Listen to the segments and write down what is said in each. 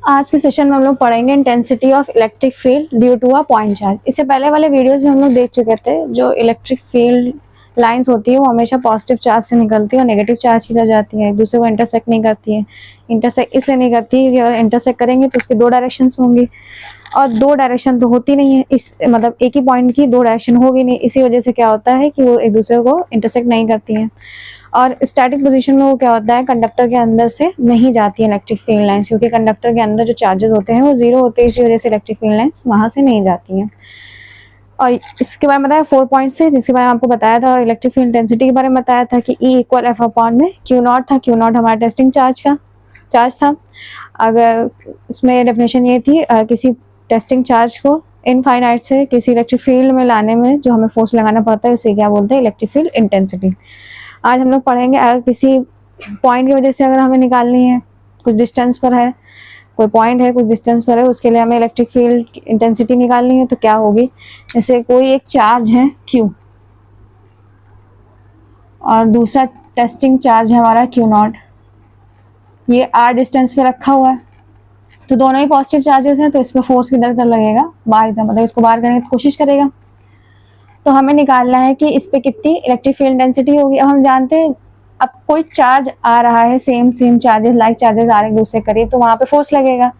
आज के सेशन में हम लोग पढ़ेंगे intensity of electric field due to a point charge. इससे पहले वाले वीडियोस में हम लोग देख चुके थे जो इलेक्ट्रिक फील्ड लाइंस होती है वो हमेशा पॉजिटिव चार्ज से निकलती है और नेगेटिव चार्ज की तरफ जाती है, एक दूसरे को इंटरसेक्ट नहीं करती है। इंटरसेक्ट इसलिए नहीं करती है कि अगर इंटरसेक्ट करेंगे तो उसकी दो डायरेक्शंस होंगी और दो डायरेक्शन तो होती नहीं है, इस मतलब एक ही पॉइंट की दो डायरेक्शन होगी नहीं, इसी वजह से क्या होता है कि वो एक दूसरे को इंटरसेक्ट नहीं करती हैं। और स्टैटिक पोजीशन में वो क्या होता है, कंडक्टर के अंदर से नहीं जाती है इलेक्ट्रिक फील्ड लाइंस, क्योंकि कंडक्टर के अंदर जो चार्जेस होते हैं वो जीरो होते हैं, इसी वजह से इलेक्ट्रिक फील्ड लाइंस वहां से नहीं जाती हैं। और इसके बारे में बताया 4 पॉइंट्स थे, जिसके बारे में आपको बताया था। और इलेक्ट्रिक फील्ड इंटेंसिटी के बारे में बताया था कि E इक्वल एफ अपॉन में क्यू नॉट था। क्यू नॉट हमारा टेस्टिंग चार्ज था। अगर उसमें डेफिनेशन ये थी, किसी टेस्टिंग चार्ज को इनफाइनाइट से किसी इलेक्ट्रिक फील्ड में लाने में जो हमें फोर्स लगाना पड़ता है उसे क्या बोलते हैं, इलेक्ट्रिक फील्ड इंटेंसिटी। आज हम लोग पढ़ेंगे अगर किसी पॉइंट की वजह से अगर हमें निकालनी है, कुछ डिस्टेंस पर है, कोई पॉइंट है कुछ डिस्टेंस पर है, उसके लिए हमें इलेक्ट्रिक फील्ड इंटेंसिटी निकालनी है तो क्या होगी। जैसे कोई एक चार्ज है Q और दूसरा टेस्टिंग चार्ज है हमारा Q नॉट, ये R डिस्टेंस पे रखा हुआ है, तो दोनों ही पॉजिटिव चार्जेस हैं, तो इसमें फोर्स किधर तरफ लगेगा, बाहर तरफ, मतलब इसको बाहर करने की कोशिश करेगा। तो हमें निकालना है कि इस पे कितनी इलेक्ट्रिक फील्ड इंटेंसिटी होगी। अब हम जानते हैं अब कोई चार्ज आ रहा है, सेम चार्जेस लाइक चार्जेस आ रहे हैं दूसरे करीब, तो वहाँ पे फोर्स लगेगा।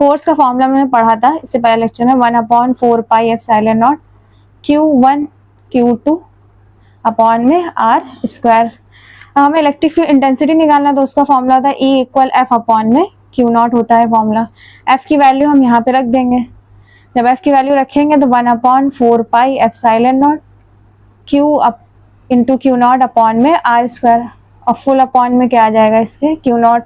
फोर्स का फॉर्मूला मैंने पढ़ा था इससे पहले लेक्चर में, 1/4 pi epsilon not Q1 Q2 upon में R स्क्वायर। हमें इलेक्ट्रिक फील्ड इंटेंसिटी निकालना, तो उसका फॉर्मूला था E इक्वल एफ अपॉन में Q नॉट होता है फॉर्मूला। एफ की वैल्यू हम यहाँ पे रख देंगे। जब एफ की वैल्यू रखेंगे तो 1/4 pi epsilon not Q up into Q not upon में R स्क्वायर, और फुल अपॉन में क्या आ जाएगा इसके Q नॉट।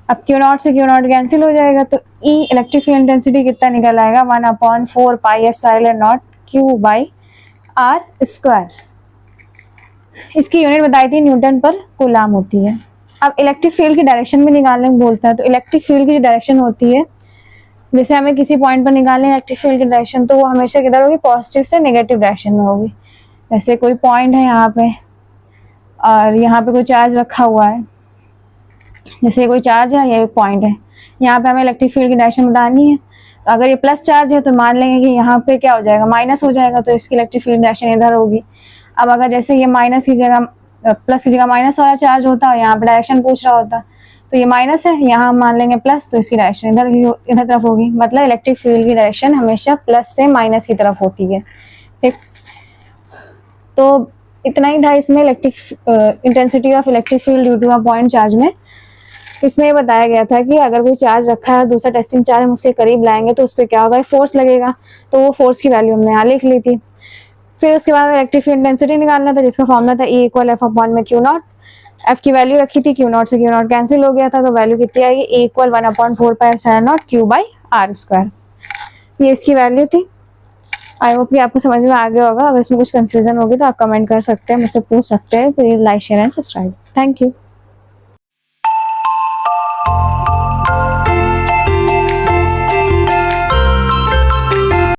अब Q नॉट से Q नॉट कैंसिल हो जाएगा, तो E इलेक्ट्रिक फील्ड इंटेंसिटी कितना निकल आएगा, 1/4 pi epsilon not Q by R square. इसकी यूनिट बताई थी न्यूटन पर कूलाम होती है। अब इलेक्ट्रिक फील्ड की डायरेक्शन भी निकालने में बोलता है, तो इलेक्ट्रिक फील्ड की जो डायरेक्शन होती है, जैसे हमें किसी पॉइंट पर निकालने इलेक्ट्रिक फील्ड की डायरेक्शन, तो वो हमेशा किधर होगी, पॉजिटिव से नेगेटिव डायरेक्शन में होगी। जैसे कोई पॉइंट है यहाँ पे और यहाँ पे कोई चार्ज रखा हुआ है, जैसे कोई चार्ज है, ये पॉइंट है, यहाँ पे हमें इलेक्ट्रिक फील्ड की डायरेक्शन बतानी है। तो अगर ये प्लस चार्ज है तो मान लेंगे कि यहाँ पे क्या हो जाएगा, माइनस हो जाएगा, तो इसकी इलेक्ट्रिक फील्ड डायरेक्शन इधर होगी। अब अगर जैसे ये माइनस की जगह प्लस की जगह माइनस वाला चार्ज होता है, यहाँ पे डायरेक्शन पूछ रहा होता, तो ये माइनस है, यहाँ हम मान लेंगे प्लस, तो इसकी डायरेक्शन इधर तरफ होगी। मतलब इलेक्ट्रिक फील्ड की डायरेक्शन हमेशा प्लस से माइनस की तरफ होती है। ठीक, तो इतना ही था इसमें electric intensity of electric field due to a point charge में। इसमें ये बताया गया था कि अगर कोई चार्ज रखा है, दूसरा टेस्टिंग चार्ज हम उसके करीब लाएंगे तो उस पर क्या होगा, फोर्स लगेगा। तो वो फोर्स की वैल्यू हमने यहाँ लिख ली थी। फिर उसके बाद इलेक्ट्रिक फील्ड इंटेंसिटी निकालना था, जिसका फॉर्मूला था E इक्वल एफ अपॉन में Q नॉट। एफ की वैल्यू रखी थी, Q नॉट से Q नॉट कैंसिल हो गया था, तो वैल्यू कितनी आएगी, E equal 1/4 pi epsilon not Q by R square. ये इसकी वैल्यू थी। आई होप कि आपको समझ में आ गया होगा। अगर इसमें कुछ कंफ्यूजन होगी तो आप कमेंट कर सकते हैं, मुझसे पूछ सकते हैं। Please like share and subscribe. Thank you.